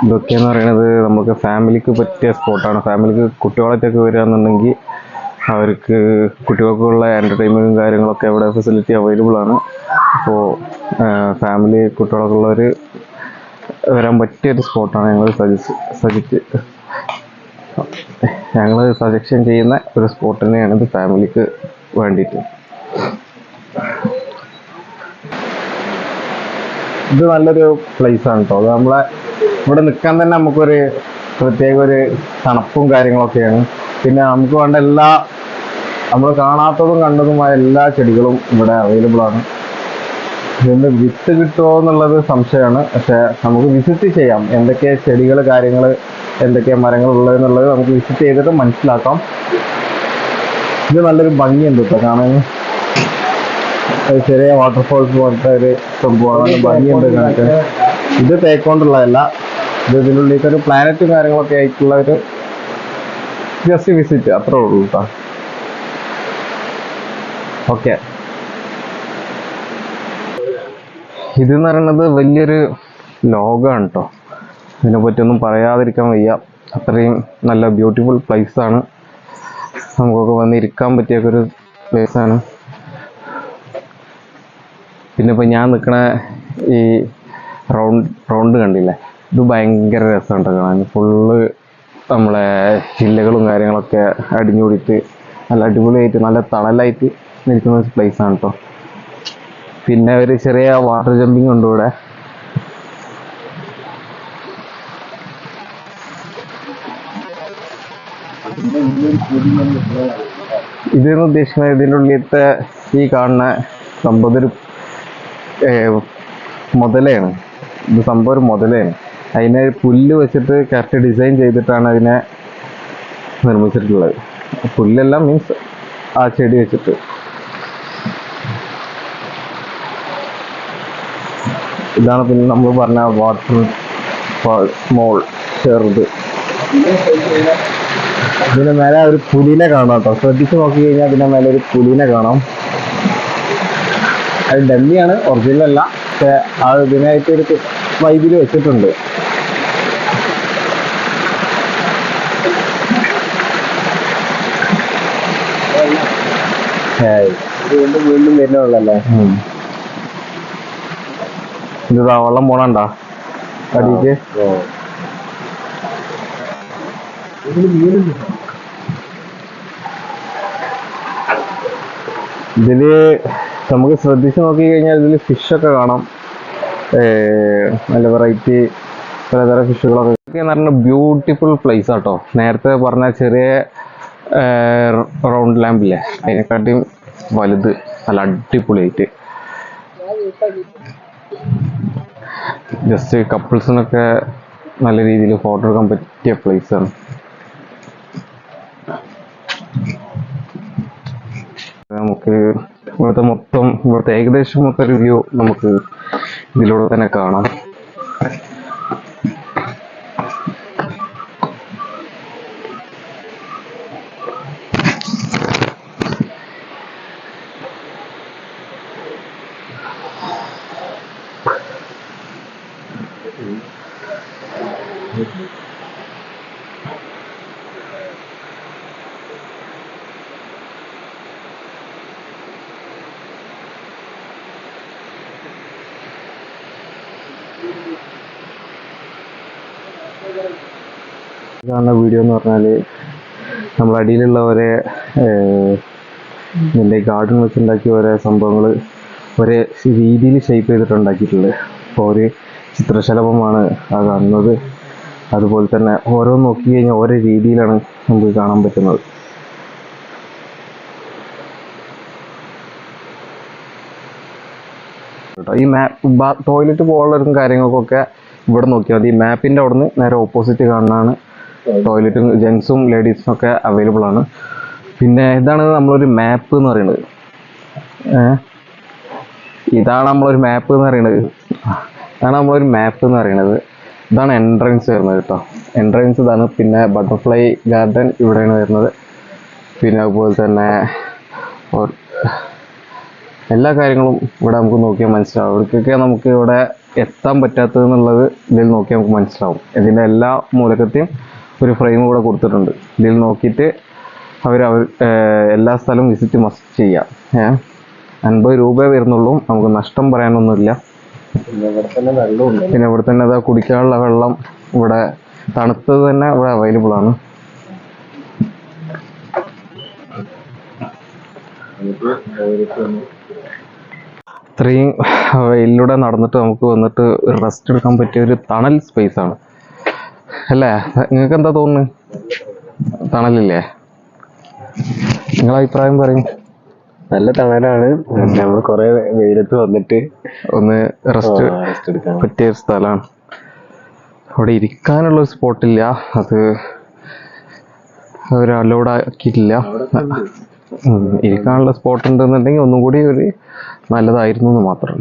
ഇതൊക്കെയെന്ന് പറയുന്നത് നമുക്ക് ഫാമിലിക്ക് പറ്റിയ സ്പോട്ടാണ്. ഫാമിലിക്ക് കുട്ടികളായിട്ടൊക്കെ വരികയാണെന്നുണ്ടെങ്കിൽ അവർക്ക് കുട്ടികൾക്കുള്ള എൻ്റർടൈൻമെൻറ്റും കാര്യങ്ങളൊക്കെ ഇവിടെ ഫെസിലിറ്റി അവൈലബിൾ ആണ്. അപ്പോൾ ഫാമിലി കുട്ടികളൊക്കെ ഉള്ളവർ വരാൻ പറ്റിയൊരു സ്പോട്ടാണ്. ഞങ്ങൾ സജഷൻ ചെയ്യുന്ന ഒരു സ്പോട്ട് തന്നെയാണ് ഇത് ഫാമിലിക്ക് വേണ്ടിയിട്ട്. ഇത് നല്ലൊരു പ്ലേസ് ആണ് കേട്ടോ. അത് നമ്മളെ ഇവിടെ നിൽക്കാൻ തന്നെ നമുക്കൊരു പ്രത്യേക ഒരു തണുപ്പും കാര്യങ്ങളൊക്കെയാണ്. പിന്നെ നമുക്ക് വേണ്ട എല്ലാ നമ്മൾ കാണാത്തതും കണ്ടതുമായ എല്ലാ ചെടികളും ഇവിടെ അവൈലബിൾ ആണ്. ഇതിൻ്റെ വിത്ത് കിട്ടുമോ എന്നുള്ളത് സംശയമാണ്. പക്ഷെ നമുക്ക് വിസിറ്റ് ചെയ്യാം. എന്തൊക്കെ ചെടികൾ കാര്യങ്ങൾ എന്തൊക്കെ മരങ്ങൾ ഉള്ളതെന്നുള്ളത് നമുക്ക് വിസിറ്റ് ചെയ്തിട്ട് മനസ്സിലാക്കാം. ഇത് നല്ലൊരു ഭംഗിയുണ്ട് കേട്ടോ കാണാൻ. ചെറിയ വാട്ടർഫോൾസ് പോലത്തെ ഒരു സംഭവമാണ്. ഭംഗിയുണ്ട് കാണാൻ. ഇത് തേക്കൊണ്ടുള്ളതല്ല. ഇത് ഇതിനുള്ളിലേക്ക് ഒരു പ്ലാനറ്റും കാര്യങ്ങളൊക്കെ ആയിട്ടുള്ള ഒരു ജസ്റ്റ് വിസിറ്റ് അത്രേ ഉള്ളൂ കേട്ടോ. ഓക്കെ, ഇതെന്ന് പറയുന്നത് വലിയൊരു ലോകമാണ് കേട്ടോ. ഇതിനെപ്പറ്റി ഒന്നും പറയാതിരിക്കാൻ വയ്യ. അത്രയും നല്ല ബ്യൂട്ടിഫുൾ പ്ലേസ് ആണ്. നമുക്കൊക്കെ വന്നിരിക്കാൻ പറ്റിയൊക്കെ ഒരു പ്ലേസാണ്. പിന്നെ ഇപ്പം ഞാൻ നിൽക്കണ ഈ റൗണ്ട് കണ്ടില്ലേ, ഇത് ഭയങ്കര രസമുണ്ട് കാണാൻ. ഫുള്ള് നമ്മളെ ഹില്ലുകളും കാര്യങ്ങളൊക്കെ അടിഞ്ഞുകൂടിയിട്ട് നല്ല അടിപൊളിയായിട്ട് നല്ല തണലായിട്ട് നിൽക്കുന്ന പ്ലേസാണ് കേട്ടോ. പിന്നെ ഒരു ചെറിയ വാട്ടർ ജമ്പിങ് ഉണ്ട് ഇവിടെ. ഇതെന്ന് ഉദ്ദേശിക്കുന്നത് ഇതിൻ്റെ ഉള്ളിലത്തെ ഈ കാണുന്ന സംഭവം ഒരു മുതലയാണ്. ഇത് സംഭവം ഒരു മുതലയാണ്. അതിനെ പുല്ല് വെച്ചിട്ട് കറക്റ്റ് ഡിസൈൻ ചെയ്തിട്ടാണ് അതിനെ നിർമ്മിച്ചിട്ടുള്ളത്. പുല്ലെല്ലാം മീൻസ് ആ ചെടി വെച്ചിട്ട്. ഇതാണ് പിന്നെ നമ്മൾ പറഞ്ഞ വാട്ടർ സ്മോൾ ചെറുത്. ഇതിന് മേലെ ഒരു പുലിനെ കാണാം കേട്ടോ. ശ്രദ്ധിച്ച് നോക്കി കഴിഞ്ഞാൽ ഇതിന്റെ മേലെ ഒരു പുലിനെ കാണാം. അത് ഡമ്മിയാണ്, ഒറിജിനൽ അല്ല. പക്ഷെ ആ ഇതിനായിട്ട് ഒരു വൈബിൽ വെച്ചിട്ടുണ്ട്. വീണ്ടും വരുന്നുള്ളല്ലേ. ഇത് വെള്ളം പോണണ്ടാ അടിക്ക്. ഇതില് നമുക്ക് ശ്രദ്ധിച്ച് നോക്കി കഴിഞ്ഞാൽ ഇതിൽ ഫിഷൊക്കെ കാണാം. നല്ല വെറൈറ്റി പലതരം ഫിഷുകളൊക്കെ എന്ന് പറഞ്ഞാൽ ബ്യൂട്ടിഫുൾ പ്ലേസ് ആട്ടോ. നേരത്തെ പറഞ്ഞ ചെറിയ റൗണ്ട് ലാമ്പില്ലേ, അതിനെക്കാട്ടിയും വലുത് നല്ല അടിപൊളിയായിട്ട്. ജസ്റ്റ് കപ്പിൾസിനൊക്കെ നല്ല രീതിയിൽ ഫോട്ടോ എടുക്കാൻ പറ്റിയ പ്ലേസാണ്. നമുക്ക് ഇവിടുത്തെ ഏകദേശം മൊത്തം ഒരു വ്യൂ നമുക്ക് ഇതിലൂടെ തന്നെ കാണാം. കാണുന്ന വീഡിയോ എന്ന് പറഞ്ഞാൽ നമ്മളടിയിലുള്ള ഒരേ ഇതിൻ്റെ ഗാർഡൻ വെച്ചുണ്ടാക്കിയ ഓരോ സംഭവങ്ങൾ ഒരേ രീതിയിൽ ഷേപ്പ് ചെയ്തിട്ടുണ്ടാക്കിയിട്ടുള്ളത്. അപ്പോൾ ഒരു ചിത്രശലഭമാണ് ആ കാണുന്നത്. അതുപോലെ തന്നെ ഓരോ നോക്കി കഴിഞ്ഞാൽ ഓരോ രീതിയിലാണ് നമുക്ക് കാണാൻ പറ്റുന്നത്. ഈ ടോയ്ലറ്റ് പോകാനുള്ളവർക്കും കാര്യങ്ങൾക്കൊക്കെ ഇവിടെ നോക്കിയാൽ മതി. ഈ മാപ്പിൻ്റെ അവിടെ നിന്ന് നേരെ ഓപ്പോസിറ്റ് കാണുന്നതാണ് ടോയ്ലറ്റും. ജെൻസും ലേഡീസും ഒക്കെ അവൈലബിൾ ആണ്. പിന്നെ ഇതാണ് നമ്മളൊരു മാപ്പ് എന്ന് പറയുന്നത്. ഇതാണ് നമ്മളൊരു മാപ്പ് എന്ന് പറയുന്നത്. ഇതാണ് എൻട്രൻസ് വരുന്നത് കേട്ടോ. എൻട്രൻസ് ഇതാണ്. പിന്നെ ബട്ടർഫ്ലൈ ഗാർഡൻ ഇവിടെയാണ് വരുന്നത്. പിന്നെ അതുപോലെ തന്നെ എല്ലാ കാര്യങ്ങളും ഇവിടെ നമുക്ക് നോക്കിയാൽ മനസ്സിലാവും. ഇവിടേക്കൊക്കെ നമുക്ക് ഇവിടെ എത്താൻ പറ്റാത്തതെന്നുള്ളത് ഇതിൽ നോക്കിയാൽ നമുക്ക് മനസ്സിലാവും. ഇതിൻ്റെ എല്ലാ മൂലകത്തെയും ഒരു ഫ്രെയിം കൂടെ കൊടുത്തിട്ടുണ്ട്. ഇതിൽ നോക്കിയിട്ട് അവർ എല്ലാ സ്ഥലവും വിസിറ്റ് മസ്റ്റ് ചെയ്യാം. 50 രൂപ വരുന്നുള്ളൂ. നമുക്ക് നഷ്ടം പറയാനൊന്നുമില്ല. പിന്നെ ഇവിടെ തന്നെ അതാ കുടിക്കാനുള്ള വെള്ളം ഇവിടെ തണുത്തത് തന്നെ ഇവിടെ അവൈലബിൾ ആണ്. ഇത്രയും വെയിലൂടെ നടന്നിട്ട് നമുക്ക് വന്നിട്ട് റെസ്റ്റ് എടുക്കാൻ പറ്റിയ ഒരു തണൽ സ്പേസ് ആണ് അല്ലേ? നിങ്ങൾക്ക് എന്താ തോന്നുന്നു? തണലില്ലേ? നിങ്ങളെ അഭിപ്രായം പറയും. നല്ല തണലാണ്. നമ്മൾ കുറെ വെയിലത്ത് വന്നിട്ട് ഒന്ന് റെസ്റ്റ് എടുക്കാൻ പറ്റിയ ഒരു സ്ഥലമാണ്. അവിടെ ഇരിക്കാനുള്ള ഒരു സ്പോട്ടില്ല, അത് അവർ അലൗഡ് ആക്കിയിട്ടില്ല. ഇരിക്കാനുള്ള സ്പോട്ട് ഉണ്ടെന്നുണ്ടെങ്കിൽ ഒന്നും കൂടി ഒരു നല്ലതായിരുന്നു എന്ന് മാത്രം.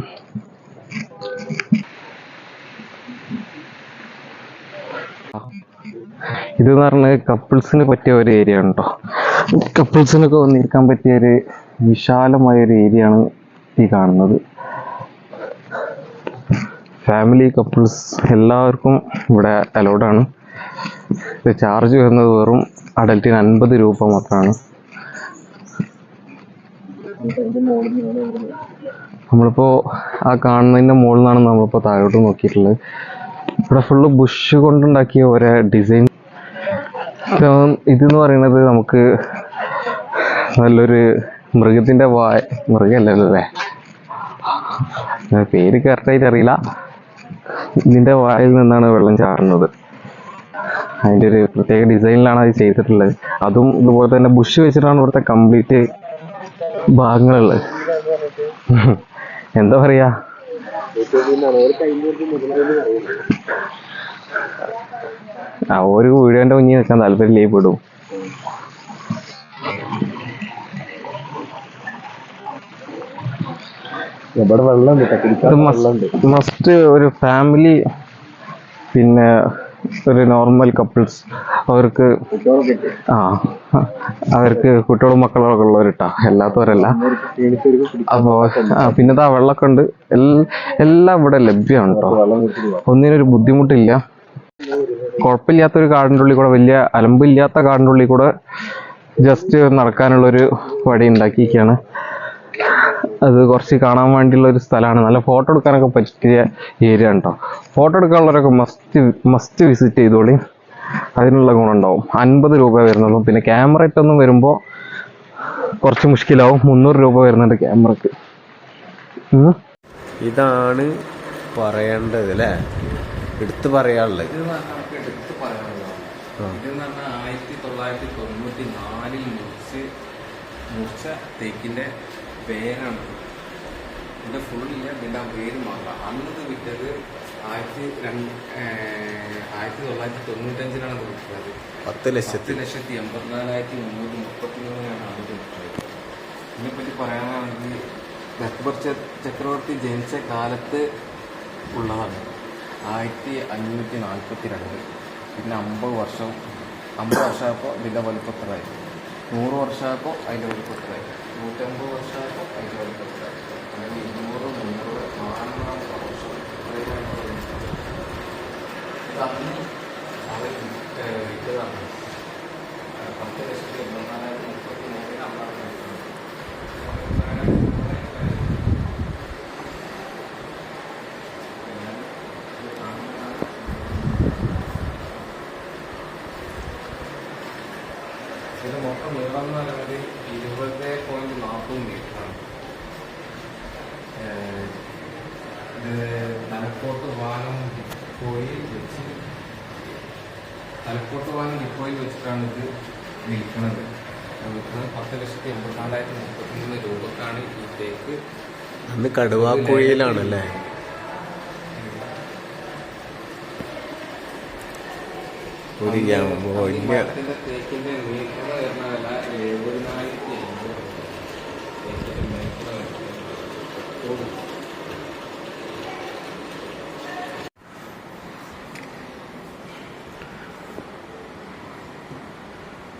ഇതെന്ന് പറഞ്ഞാൽ കപ്പിൾസിന് പറ്റിയ ഒരു ഏരിയ ആണ് കേട്ടോ. കപ്പിൾസിനൊക്കെ വന്നിരിക്കാൻ പറ്റിയ ഒരു വിശാലമായ ഒരു ഏരിയ ആണ് ഈ കാണുന്നത്. ഫാമിലി കപ്പിൾസ് എല്ലാവർക്കും ഇവിടെ അലൗഡ് ആണ്. ഇത് ചാർജ് വരുന്നത് വെറും അഡൽറ്റിന് 50 രൂപ മാത്രമാണ്. നമ്മളിപ്പോൾ ആ കാണുന്നതിൻ്റെ മുകളിൽ നിന്നാണ് നമ്മളിപ്പോൾ താഴോട്ട് നോക്കിയിട്ടുള്ളത്. ഇവിടെ ഫുള്ള് ബുഷ് കൊണ്ടുണ്ടാക്കിയ ഓരോ ഡിസൈൻ. ഇതെന്ന് പറയുന്നത് നമുക്ക് നല്ലൊരു മൃഗത്തിൻ്റെ മൃഗമല്ലല്ലോ അല്ലേ, പേര് കറക്റ്റായിട്ട് അറിയില്ല. ഇതിൻ്റെ വായിൽ നിന്നാണ് വെള്ളം ചാടുന്നത്. അതിൻ്റെ ഒരു പ്രത്യേക ഡിസൈനിലാണ് അത് ചെയ്തിട്ടുള്ളത്. അതും ഇതുപോലെ തന്നെ ബുഷ് വെച്ചിട്ടാണ് ഇവിടുത്തെ കംപ്ലീറ്റ് ഭാഗങ്ങളുള്ളത്. എന്താ പറയാ, ആ ഒരു വീഡിയോന്റെ മുന്നിൽ നിൽക്കാൻ താല്പര്യം പെടും. ഇവിടെ വെള്ളം മസ്റ്റ് ഒരു ഫാമിലി, പിന്നെ ഒരു നോർമൽ കപ്പിൾസ്, അവർക്ക് കുട്ടികളും മക്കളൊക്കെ ഉള്ളവരിട്ടാ, അല്ലാത്തവരല്ല. അപ്പോൾ പിന്നെ ആ വെള്ളമൊക്കെ ഉണ്ട്. എല്ലാം ഇവിടെ ലഭ്യമാണ് കേട്ടോ. ഒന്നിനൊരു ബുദ്ധിമുട്ടില്ല. കുഴപ്പമില്ലാത്തൊരു കാടിൻ്റെ ഉള്ളിൽ കൂടെ, വലിയ അലമ്പില്ലാത്ത കാടിൻ്റെ ഉള്ളിൽ കൂടെ ജസ്റ്റ് നടക്കാനുള്ളൊരു വഴി ഉണ്ടാക്കിയിരിക്കുകയാണ്. അത് കുറച്ച് കാണാൻ വേണ്ടിയുള്ള ഒരു സ്ഥലമാണ്. നല്ല ഫോട്ടോ എടുക്കാനൊക്കെ പറ്റിയ ഏരിയ ആണ് കേട്ടോ. ഫോട്ടോ എടുക്കാനുള്ളവരൊക്കെ മസ്റ്റ് വിസിറ്റ് ചെയ്തോളി. അതിനുള്ള ഗുണമുണ്ടാവും. 50 രൂപ വരുന്നുള്ളൂ. പിന്നെ ക്യാമറ ഇട്ടൊന്നും വരുമ്പോൾ കുറച്ച് മുഷ്കിലാവും. 300 രൂപ വരുന്നുണ്ട് ക്യാമറക്ക്. ഇതാണ് പറയേണ്ടത് അല്ലേ, എടുത്ത് പറയാനുള്ളത്. ഇതെന്ന് പറഞ്ഞാൽ 1994 മുറിച്ച തേക്കിന്റെ വേരാണ്. ഇതിന്റെ ഫുള്ളില്ല, ഇതിന്റെ വേര് മാത്രം. അന്നത് വിറ്റത് 1995 വിറ്റത് 10,84,333 അന്ന് വിറ്റത്. ഇതിനെപ്പറ്റി പറയാനാണെങ്കിൽ അക്ബർ ചക്രവർത്തി ജനിച്ച കാലത്ത് ഉള്ളതാണ്. 1542. പിന്നെ 50 വർഷമായപ്പോൾ ഇതിൻ്റെ വലുപ്പത്തിലായി. 100 വർഷമായപ്പോൾ അതിൻ്റെ വലുപ്പത്തിലായി. 150 വർഷമായപ്പോൾ അതിൻ്റെ വലുപ്പത്തിലായി. അങ്ങനെ 200, 300, 400 വർഷം അവർ വിറ്റതാണ്. 10,84,333 അന്നാണ് വിറ്റത്. ഇത് മൊത്തം നീളം എന്ന് പറയുന്നത് 20.40 മീറ്ററാണ്. ഇത് തലക്കോട്ട് വാനം ഡിപ്പോയിൽ വെച്ചിട്ടാണ് ഇത് വിൽക്കുന്നത്. 10,84,333 രൂപക്കാണ് ഈ തേക്ക്. അന്ന് കടുവാക്കുഴിയിലാണല്ലേ. തേക്കിന്റെ മീറ്റർ വരുന്ന വില 70,800.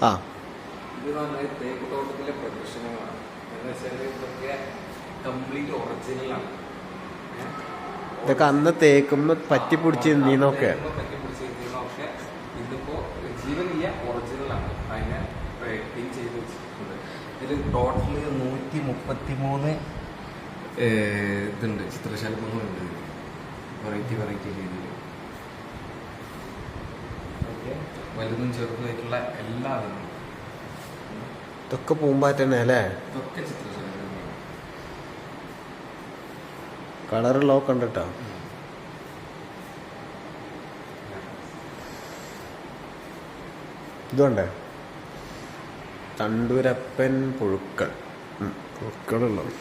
ആ ഇത് പറഞ്ഞാൽ തേക്ക് തോട്ടത്തിലെ പ്രദർശനങ്ങളാണ്. എന്ന് വെച്ചാൽ ഇതൊക്കെ കംപ്ലീറ്റ് ഒറിജിനലാണ്. ഇതൊക്കെ അന്ന് തേക്കുമ്പോ പറ്റി പിടിച്ചിരുന്നീന്നൊക്കെ പറ്റിപ്പിടിച്ചിരുന്നൊക്കെ ഇതിപ്പോ ജീവനില്ല, ഒറിജിനലാണ്. അതിനെ ക്ലീൻ ചെയ്ത് വെച്ചിട്ടുണ്ട്. ഇതിൽ ടോട്ടല് 133 ഇതുണ്ട്, ചിത്രശലഭങ്ങളുണ്ട് വെറൈറ്റി രീതിയിൽ. വലുതും ചെറുതുമായിട്ടുള്ള എല്ലാ ഇതും. ഇതൊക്കെ പൂമ്പാറ്റന്നെ അല്ലേ? ഇതൊക്കെ ചിത്രശലഭങ്ങളാണ്. കളറുള്ളതൊക്കെ ഉണ്ട് കേട്ടോ. ഇതുണ്ടേ തണ്ടൂരപ്പൻ പുഴുക്കൾ, പുഴുക്കളുള്ളത്.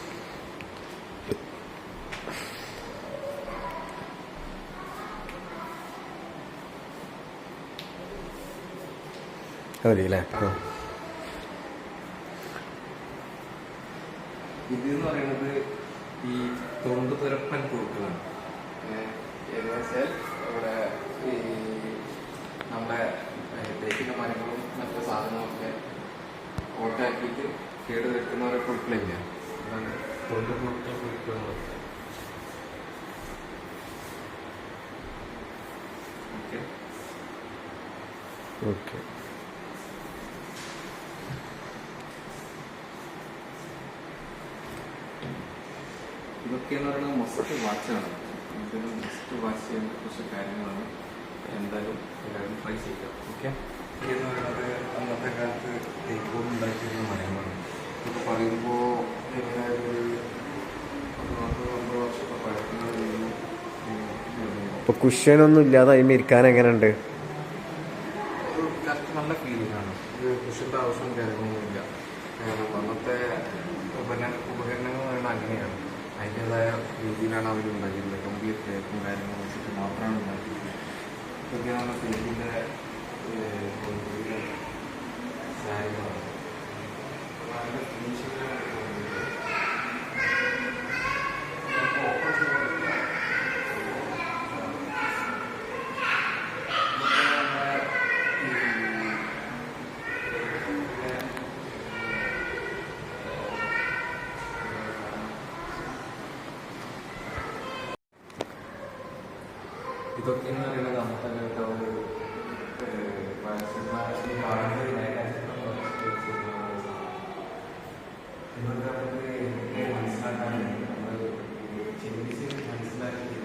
മതിയല്ലേ? ഇതെന്ന് പറയുന്നത് ഈ തൊണ്ടുതുരപ്പൻ പുഴുക്കളാണ്. ഏകദേശം ഇവിടെ ഈ നമ്മുടെ തേക്കിൻ്റെ മരങ്ങളും മറ്റു സാധനങ്ങളൊക്കെ ഓട്ടാക്കിയിട്ട് കേട് വരുത്തുന്ന ഓരോ പുഴുക്കളില്ല, അതാണ് പുഴുക്കൾ. ഓക്കെ. ഇതൊക്കെ എന്ന് പറയുന്നത് മസ്റ്റ് വാച്ചാണ്. ഇതിന് മസ്റ്റ് വാച്ച് ചെയ്യേണ്ട കുറച്ച് കാര്യങ്ങളാണ്. എന്തായാലും എല്ലാവരും ട്രൈ ചെയ്യുക. ഓക്കെ. ഇതെന്ന് പറയുന്നത് അന്നത്തെ കാലത്ത് തേക്കോട് ഉണ്ടാക്കിയിരുന്ന മരങ്ങളാണ്. ഇതൊക്കെ പറയുമ്പോൾ എങ്ങനെയായാലും ഒരു 40 വർഷത്തെ പഴക്കങ്ങളിലും ഇപ്പൊ കുഷ്യനൊന്നും ഇല്ലാതെ അതിന് ഇരിക്കാൻ എങ്ങനെയുണ്ട്? കറക്റ്റ് നല്ല ഫീലിംഗ് ആണ്. ഇത് കുഷ്യൻ്റെ ആവശ്യവും കാര്യങ്ങളൊന്നുമില്ല. അന്നത്തെ ഉപകരണങ്ങൾ പറയുന്നത് അങ്ങനെയാണ്. അതിൻ്റെതായ രീതിയിലാണ് അവർ ഉണ്ടാക്കിയിരുന്നത്. കംപ്ലീറ്റ് തേക്കും കാര്യങ്ങളും വെച്ചിട്ട് മാത്രമാണ് ഉണ്ടാക്കിയിരുന്നത്. ഇതൊക്കെയാണ് തേക്കിൻ്റെ കാര്യങ്ങളാണ്. നല്ല ഫിനിഷിംഗാണ്. ഇതൊക്കെ എന്ന് പറയുന്നത് അന്നത്തെ കാലത്ത് ഒരു ഇന്നത്തെ നമുക്ക് മനസ്സിലാക്കാൻ ചിന്തിച്ച് മനസ്സിലാക്കി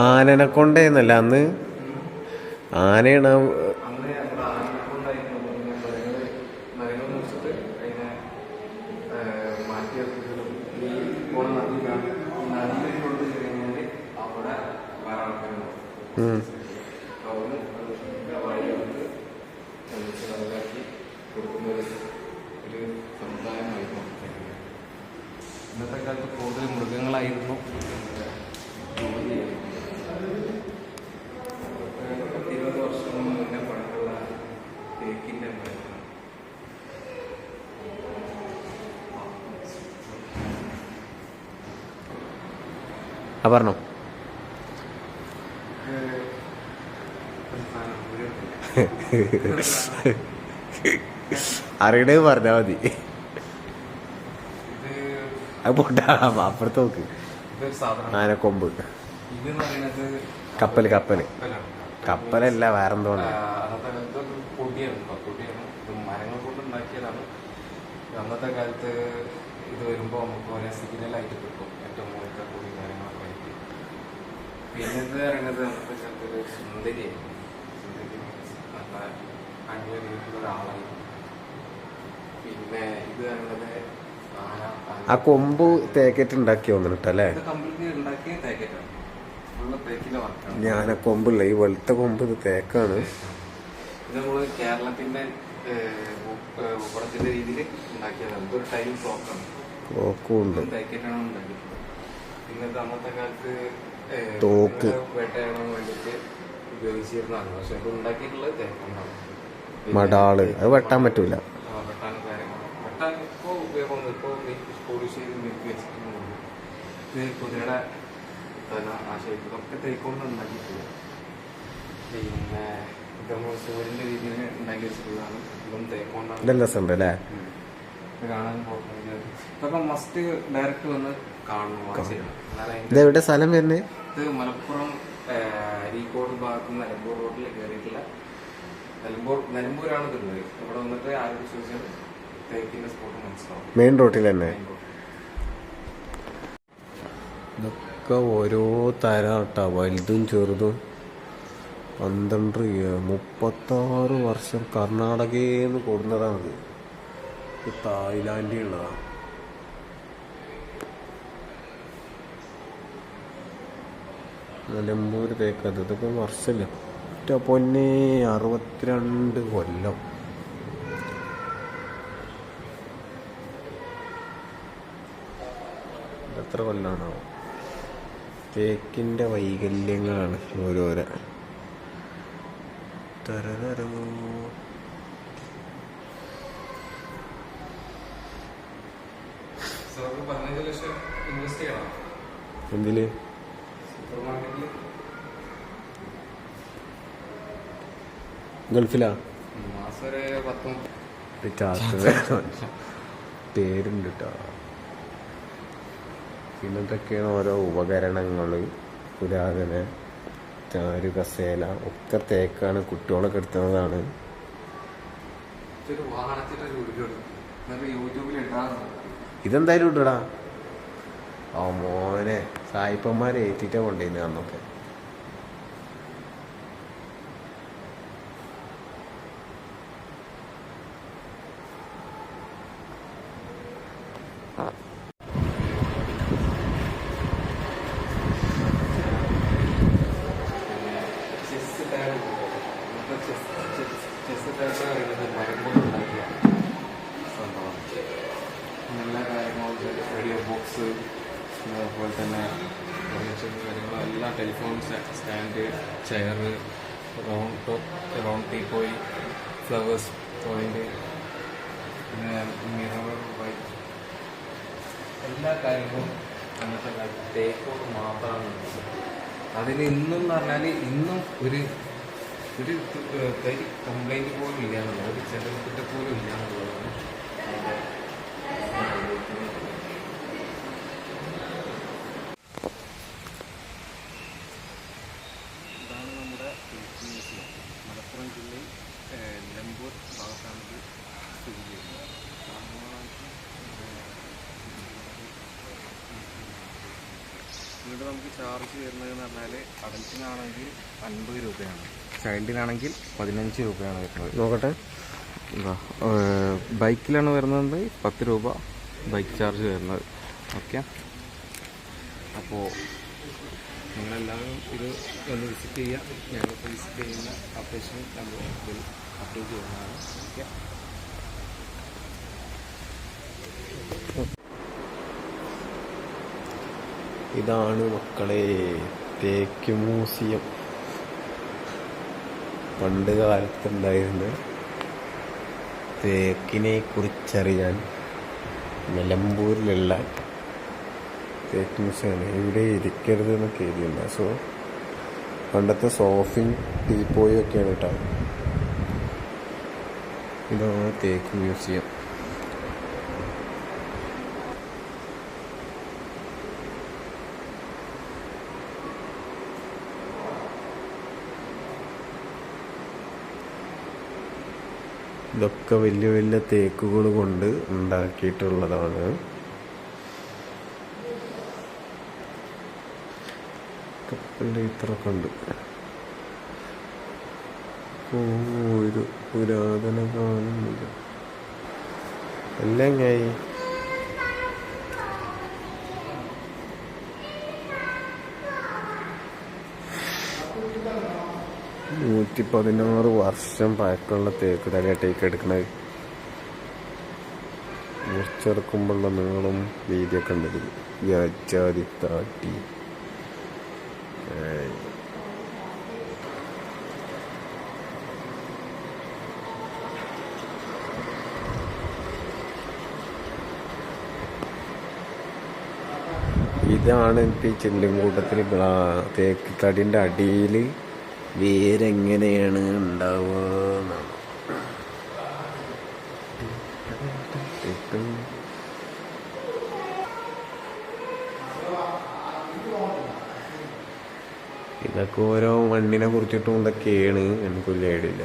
ആനനെ കൊണ്ടേന്നല്ല അന്ന് ആനയാണ്. അന്ന് നമ്മുടെ ആനനെ കൊണ്ടായിരുന്നു നഖങ്ങൾ മുറിച്ചിട്ട് അതിനെ മാറ്റിയെടുത്തതിലും ഈ പോണ നദിയിൽ കൊണ്ട് കഴിഞ്ഞാൽ അവിടെ വേറെ ആൾക്കാരുണ്ടാവും. അവര് വഴികൾക്ക് മനസ്സിലാക്കി കൊടുക്കുന്ന ഒരു സമുദായമായിരുന്നു. ഇന്നത്തെ കാലത്ത് കൂടുതൽ മൃഗങ്ങളായിരുന്നു ജോലി ചെയ്യുന്നത്. 20 വർഷം മുന്നേ പഴക്കമുള്ള തേക്കിൻ്റെ മരങ്ങളാണ്. പറഞ്ഞോ. അറിയണേ പറഞ്ഞാ മതി. അത് പൊട്ടാ അപ്പുറത്ത് നോക്ക്. ആനക്കൊമ്പ്. ഇതെന്ന് പറയുന്നത് കപ്പലല്ല വേറെന്തോ പൊടിയാണ്. ഇത് മരങ്ങൾ കൊണ്ട് ഉണ്ടാക്കിയതാണ്. അന്നത്തെ കാലത്ത് ഇത് വരുമ്പോൾ നമുക്ക് ഒരേ സിഗ്നലായിട്ട് കിട്ടും. ഏറ്റവും മുകളിലത്തെ പൊടി കാര്യങ്ങളൊക്കെ ആയിട്ട്. പിന്നെ ഇത് പറയുന്നത് അന്നത്തെ കാലത്ത് ഒരു സുന്ദരിയായിരുന്നു. നല്ല അന്യ രീതിയിലുള്ള ഒരാളായിരുന്നു. പിന്നെ ഇത് പറയുന്നത് ആ കൊമ്പ് തേക്കറ്റ് ഉണ്ടാക്കി വന്നിട്ടല്ലേ? ഇത് കംപ്ലീറ്റ് ഉണ്ടാക്കിയ തേക്കറ്റാണ്. ഫുള്ള് തേക്കിലെ വർക്കാണ്. ഞാന കൊമ്പില്ല, ഈ വെളുത്ത കൊമ്പ് ഇത് തേക്കാണ്. ഇത് നമ്മള് കേരളത്തിന്റെ ഉപടത്തിന്റെ രീതിയിൽ ഉണ്ടാക്കിയതാണ്. ഇതൊരു ടൈം ക്ലോക്കാണ്. ക്ലോക്കുണ്ട്. തേക്കറ്റാണ് ഉണ്ടാക്കിയിട്ടുള്ളത്. പിന്നെ ഇത് അന്നത്തെ കാലത്ത് തോക്ക് വേട്ടയാടാൻ വേണ്ടിയിട്ട് ഉപയോഗിച്ചിരുന്നതാണ്. പക്ഷെ ഇത് ഉണ്ടാക്കിയിട്ടുള്ളത് തേക്കുണ്ടാവും. മടാള് അത് വെട്ടാൻ പറ്റൂല. വെട്ടാനും കാര്യങ്ങൾ വെട്ടാൻ ഇപ്പോൾ ഉപയോഗമൊന്നും ഇപ്പോൾ പോളിഷ് ചെയ്ത് മെരുക്കി വെച്ചിട്ടുണ്ട്. ഇത് കുതിരയുടെ തല ആശയത്തിലൊക്കെ തേക്കൊണ്ട് ഉണ്ടാക്കിയിട്ടുണ്ട്. പിന്നെ നമ്മൾ സൂര്യൻ്റെ രീതിയിൽ ഉണ്ടാക്കി വെച്ചിട്ടുള്ളതാണ്. ഇതും തേക്കൊണ്ടാണ്. നല്ല രസമുണ്ട് അല്ലേ? ഇത് കാണാൻ പോകുന്നത് ഇതൊക്കെ മസ്റ്റ് ഡയറക്റ്റ് വന്ന് കാണണം, വാച്ച് ചെയ്യണം. ഇതെവിടെ സ്ഥലം വരുന്നത്? ഇത് മലപ്പുറം അരീക്കോട് ഭാഗത്ത് നിലമ്പൂർ റോഡിൽ കയറിയിട്ടുള്ള നിലമ്പൂരാണ് ഇതുള്ളത്. ഇവിടെ വന്നിട്ട് ആരോട് ചോദിച്ചാൽ തേക്കിന്റെ സ്പോട്ട് മനസ്സിലാവും. മെയിൻ റോഡിൽ തന്നെ. ഇതൊക്കെ ഓരോ തരം കേട്ടോ, വലുതും ചെറുതും. 36 വർഷം കർണാടകയിൽ നിന്ന് കൊടുന്നതാണത്. ഇത് തായ്ലാൻഡിൽ ഉള്ളതാണ്. നിലമ്പൂർ തേക്കത് ഇതൊക്കെ വർഷമില്ല. ഒറ്റ പൊന്നെ 62 കൊല്ലം. എത്ര കൊല്ലാണോ? തേക്കിൻ്റെ വൈകല്യങ്ങളാണ് ഓരോരോ. തരതരോ ഇൻവെസ്റ്റ് ചെയ്യണം എന്തില്? സൂപ്പർ മാർക്കറ്റിൽ. ഗൾഫിലാ? മാസം ഒരു 10 പേരുണ്ട് കേട്ടോ. പിന്നെന്തൊക്കെയാണ് ഓരോ ഉപകരണങ്ങൾ, പുരാതന ചാരു കസേല ഒക്കെ തേക്കാണ്. കുട്ടികളൊക്കെ എടുത്തുന്നതാണ്. ഇതെന്തായാലും ഇട്ടടാ. ആ മോനെ സായിപ്പന്മാരെ ഏറ്റിട്ടാ കൊണ്ടുപോയിന്ന് അന്നൊക്കെ. എല്ലാ കാര്യങ്ങളും റേഡിയോ ബോക്സ്, അതുപോലെ തന്നെ ഫർണിച്ചർ കാര്യങ്ങളും എല്ലാം, telephone stand, chair, round teapoy, flowers point, പിന്നെ മിറർ വൈറ്റ്, എല്ലാ കാര്യങ്ങളും അന്നത്തെ കാലത്ത് തേക്കോട് മാത്രമാണ്. അതിൽ ഇന്നും എന്ന് പറഞ്ഞാൽ ഇന്നും ഒരു തരി കംപ്ലൈൻറ്റ് പോലും ഇല്ല എന്നുള്ളത്, ഒരു ചെറുപ്പത്തെ പോലും ഇല്ല എന്നുള്ളതാണ്. ഇതാണ് നമ്മുടെ മ്യൂസിയം. മലപ്പുറം ജില്ലയിൽ നിലമ്പൂർ ഭാഗത്താണ് ഇത് സ്ഥിതി ചെയ്യുന്നത്. ഇവിടെ നമുക്ക് ചാർജ് വരുന്നതെന്ന് പറഞ്ഞാൽ അഡൽറ്റിനാണെങ്കിൽ 50 രൂപയാണ്, ചൈൽഡിനാണെങ്കിൽ 15 രൂപയാണ് വരുന്നത്. നോക്കട്ടെ. എന്താ ബൈക്കിലാണ് വരുന്നത് 10 രൂപ ബൈക്ക് ചാർജ് വരുന്നത്. ഓക്കെ, അപ്പോൾ നിങ്ങളെല്ലാവരും ഇത് ഒന്ന് വിസിറ്റ് ചെയ്യുക. ഞങ്ങൾക്ക് വിസിറ്റ് ചെയ്യുന്ന അപ്ഡേഷൻ നമ്മൾ ഇതിൽ അപ്ഡേറ്റ് ചെയ്യുന്നതാണ്. ഓക്കെ, ഇതാണ് മക്കളെ തേക്ക് മ്യൂസിയം. പണ്ട് കാലത്തുണ്ടായിരുന്ന തേക്കിനെ കുറിച്ചറിയാൻ നിലമ്പൂരിലുള്ള തേക്ക് മ്യൂസിയമാണ്. ഇവിടെ ഇരിക്കരുത് എന്നൊക്കെ എഴുതിയില്ല. സോ പണ്ടത്തെ സോഫയും ടീപ്പോയും ഒക്കെയാണ് കേട്ടോ. ഇതാണ് തേക്ക് മ്യൂസിയം. ഇതൊക്കെ വലിയ വലിയ തേക്കുകൾ കൊണ്ട് ഉണ്ടാക്കിയിട്ടുള്ളതാണ്. കപ്പലിൻ്റെ ഇത്രയൊക്കെ ഉണ്ട്. ഒരു പുരാതന കാലം മുതൽ എല്ലാം എങ്ങായി. $116 വർഷം പഴക്കമുള്ള തേക്ക് തലയാട്ടേക്ക് എടുക്കണത്. മുറിച്ചെടുക്കുമ്പോഴുള്ള നീളം വീതിയൊക്കെ ഉണ്ട്. ഗജാതി താട്ടി. ഇതാണ് ഇപ്പോൾ ഈ ചെല്ലുംകൂട്ടത്തിൽ തേക്ക് തടിൻ്റെ അടിയിൽ വേരെങ്ങനെയാണ് ഉണ്ടാവുക. ഇതൊക്കെ ഓരോ മണ്ണിനെ കുറിച്ചിട്ടും ഇതൊക്കെയാണ്, എനിക്ക് വലിയ ഐഡിയ ഇല്ല.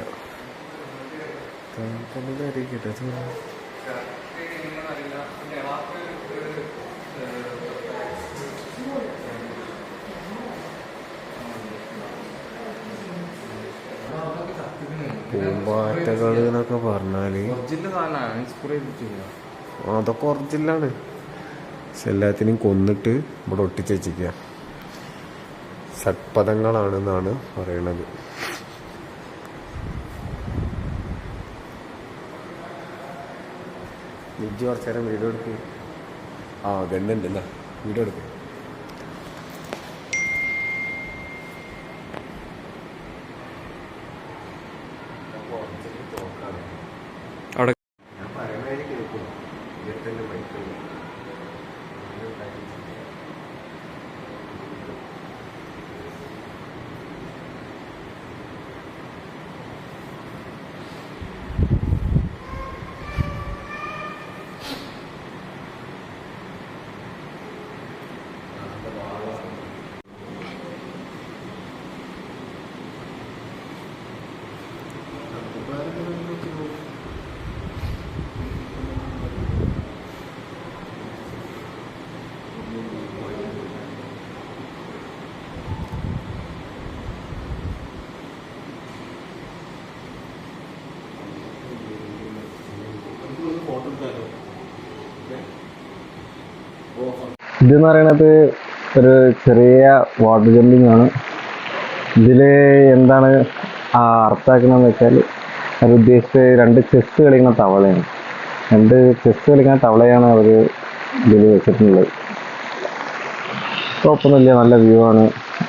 പൂമ്പാറ്റകൾ എന്നൊക്കെ പറഞ്ഞാല് അതൊക്കെ ഒറിജിനലാണ്. പക്ഷെ എല്ലാത്തിനെയും കൊന്നിട്ട് ഇവിടെ ഒട്ടിച്ച് വെച്ചിരിക്കുക. ഷഡ്പദങ്ങളാണെന്നാണ് പറയണത്. നിജ് കുറച്ച് നേരം വീഡിയോ എടുക്ക്. ആ ഗണ്ണുണ്ടല്ല, വീഡിയോ എടുക്ക്. ഞാൻ പറയുന്നതിന് കേൾക്കും. ഇതിൽ ബൈക്കുണ്ട്. ഇതെന്ന് പറയണത് ഒരു ചെറിയ വാട്ടർ ജമ്പിങ് ആണ്. ഇതിൽ എന്താണ് അർത്ഥമാക്കണമെന്ന് വെച്ചാൽ, അവർ ഉദ്ദേശിച്ചത് 2 ചെസ് കളിക്കുന്ന തവളയാണ്. 2 ചെസ് കളിക്കുന്ന തവളയാണ് അവർ ഇതിൽ വെച്ചിട്ടുള്ളത്. കുഴപ്പമൊന്നുമില്ല, നല്ല വ്യൂ ആണ്.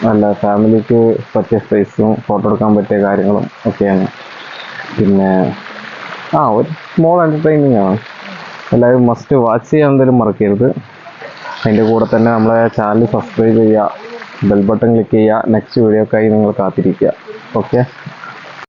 നല്ല ഫാമിലിക്ക് പറ്റിയ സ്പേസും ഫോട്ടോ എടുക്കാൻ പറ്റിയ കാര്യങ്ങളും ഒക്കെയാണ്. പിന്നെ ഒരു സ്മോൾ എൻ്റർടൈനിങ് ആണ്. എല്ലാവരും മസ്റ്റ് വാച്ച് ചെയ്യാൻ എന്തായാലും മറക്കരുത്. അതിൻ്റെ കൂടെ തന്നെ നമ്മളെ ചാനൽ സബ്സ്ക്രൈബ് ചെയ്യുക, ബെൽ ബട്ടൺ ക്ലിക്ക് ചെയ്യുക. നെക്സ്റ്റ് വീഡിയോക്കായി നിങ്ങൾ കാത്തിരിക്കുക. ഓക്കെ.